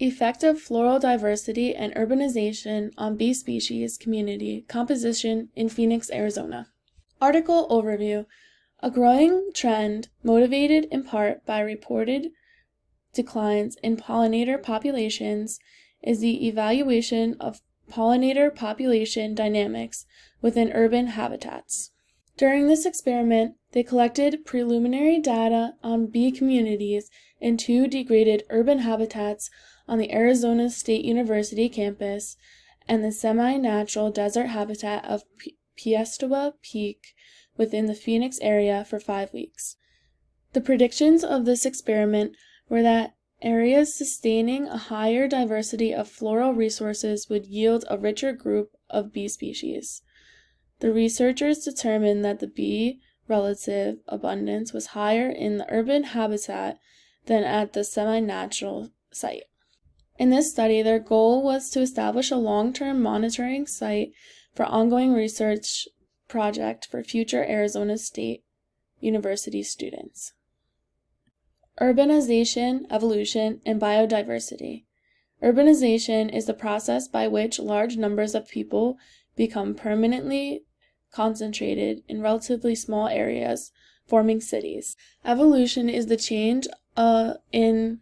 Effect of floral diversity and urbanization on bee species community composition in Phoenix, Arizona. Article overview. A growing trend, motivated in part by reported declines in pollinator populations, is the evaluation of pollinator population dynamics within urban habitats. During this experiment, they collected preliminary data on bee communities in 2 degraded urban habitats on the Arizona State University campus and the semi-natural desert habitat of Piestewa Peak within the Phoenix area for 5 weeks. The predictions of this experiment were that areas sustaining a higher diversity of floral resources would yield a richer group of bee species. The researchers determined that the bee relative abundance was higher in the urban habitat than at the semi-natural site. In this study, their goal was to establish a long-term monitoring site for ongoing research project for future Arizona State University students. Urbanization, evolution, and biodiversity. Urbanization is the process by which large numbers of people become permanently concentrated in relatively small areas, forming cities. Evolution is the change in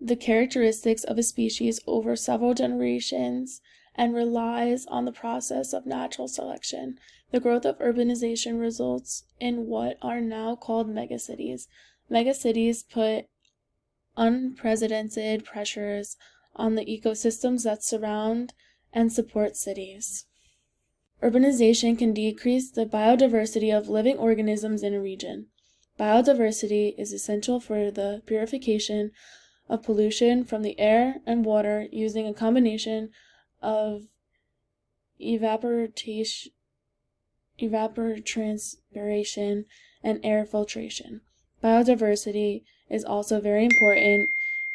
the characteristics of a species over several generations and relies on the process of natural selection. The growth of urbanization results in what are now called megacities. Megacities put unprecedented pressures on the ecosystems that surround and support cities. Urbanization can decrease the biodiversity of living organisms in a region. Biodiversity is essential for the purification of pollution from the air and water using a combination of evapotranspiration and air filtration. Biodiversity is also very important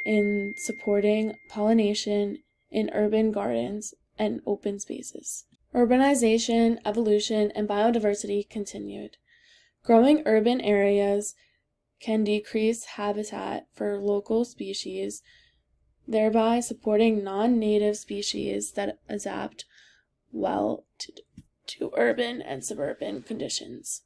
in supporting pollination in urban gardens and open spaces. Urbanization, evolution, and biodiversity continued. Growing urban areas can decrease habitat for local species, thereby supporting non-native species that adapt well to urban and suburban conditions.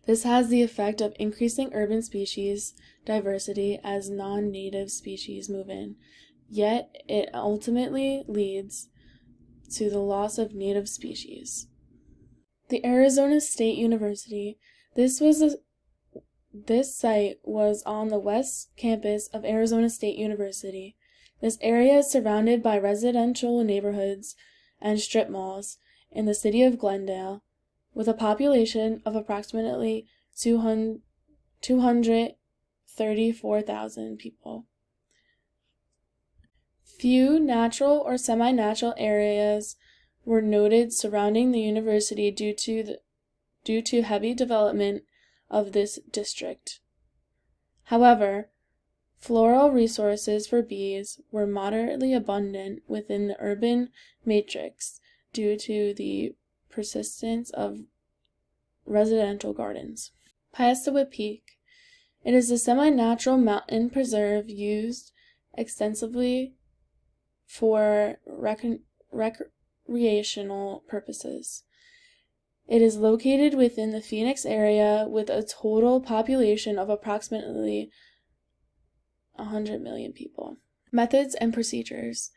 This has the effect of increasing urban species diversity as non-native species move in, yet it ultimately leads to the loss of native species. The Arizona State University. This site was on the west campus of Arizona State University. This area is surrounded by residential neighborhoods and strip malls in the city of Glendale, with a population of approximately 234,000 people. Few natural or semi-natural areas were noted surrounding the university due to heavy development of this district. However, floral resources for bees were moderately abundant within the urban matrix due to the persistence of residential gardens. Piestewa Peak. It is a semi-natural mountain preserve used extensively for recreational purposes. It is located within the Phoenix area with a total population of approximately 100 million people. Methods and procedures.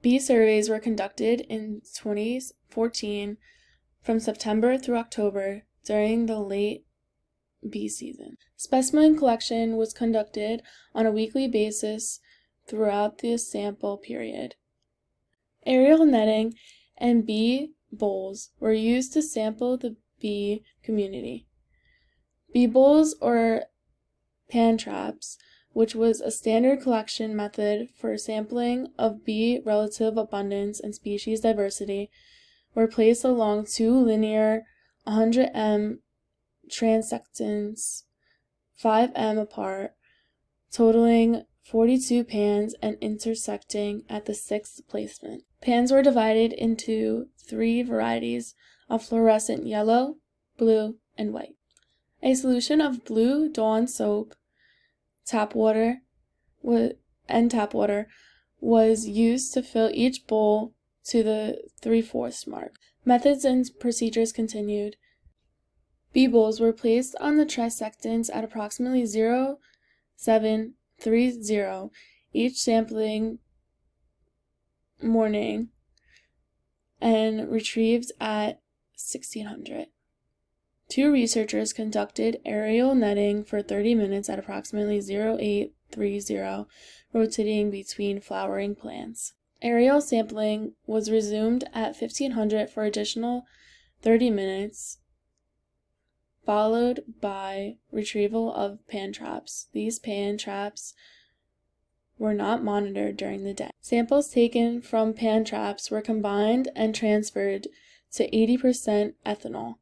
Bee surveys were conducted in 2014 from September through October during the late bee season. Specimen collection was conducted on a weekly basis throughout the sample period. Aerial netting and bee bowls were used to sample the bee community. Bee bowls or pan traps, which was a standard collection method for sampling of bee relative abundance and species diversity, were placed along 2 linear 100 m transections 5 m apart, totaling 42 pans and intersecting at the 6th placement. Pans were divided into 3 varieties of fluorescent yellow, blue, and white. A solution of Blue Dawn soap, tap water, and tap water was used to fill each bowl to the 3/4 mark. Methods and procedures continued. Bee bowls were placed on the trisectants at approximately 0730, each sampling morning, and retrieved at 1600. Two researchers conducted aerial netting for 30 minutes at approximately 0830, rotating between flowering plants. Aerial sampling was resumed at 1500 for additional 30 minutes, followed by retrieval of pan traps. These pan traps were not monitored during the day. Samples taken from pan traps were combined and transferred to 80% ethanol.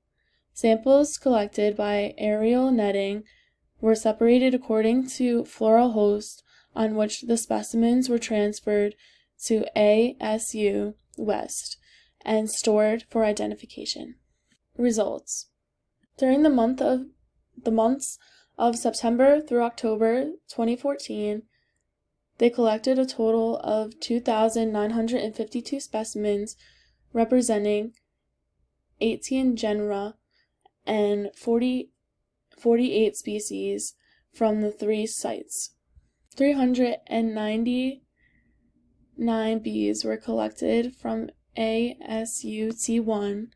Samples collected by aerial netting were separated according to floral host on which the specimens were transferred to ASU West and stored for identification. Results. During the months of September through October 2014, they collected a total of 2,952 specimens representing 18 genera and 48 species from the 3 sites. 399 bees were collected from ASU-T1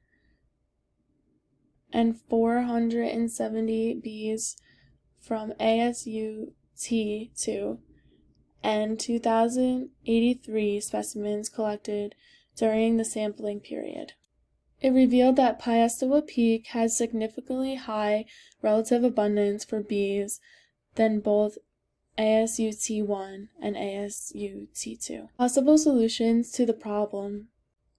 and 470 bees from ASU-T2 and 2,083 specimens collected during the sampling period. It revealed that Piestewa Peak has significantly high relative abundance for bees than both ASU-T1 and ASU-T2. Possible solutions to the problem.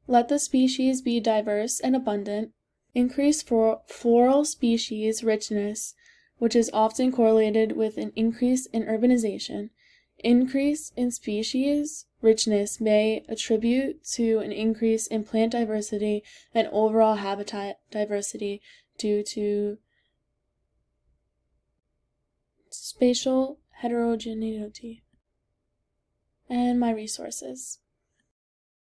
Let the species be diverse and abundant. Increase floral species richness, which is often correlated with an increase in urbanization. Increase in species richness may attribute to an increase in plant diversity and overall habitat diversity due to spatial heterogeneity. And my resources.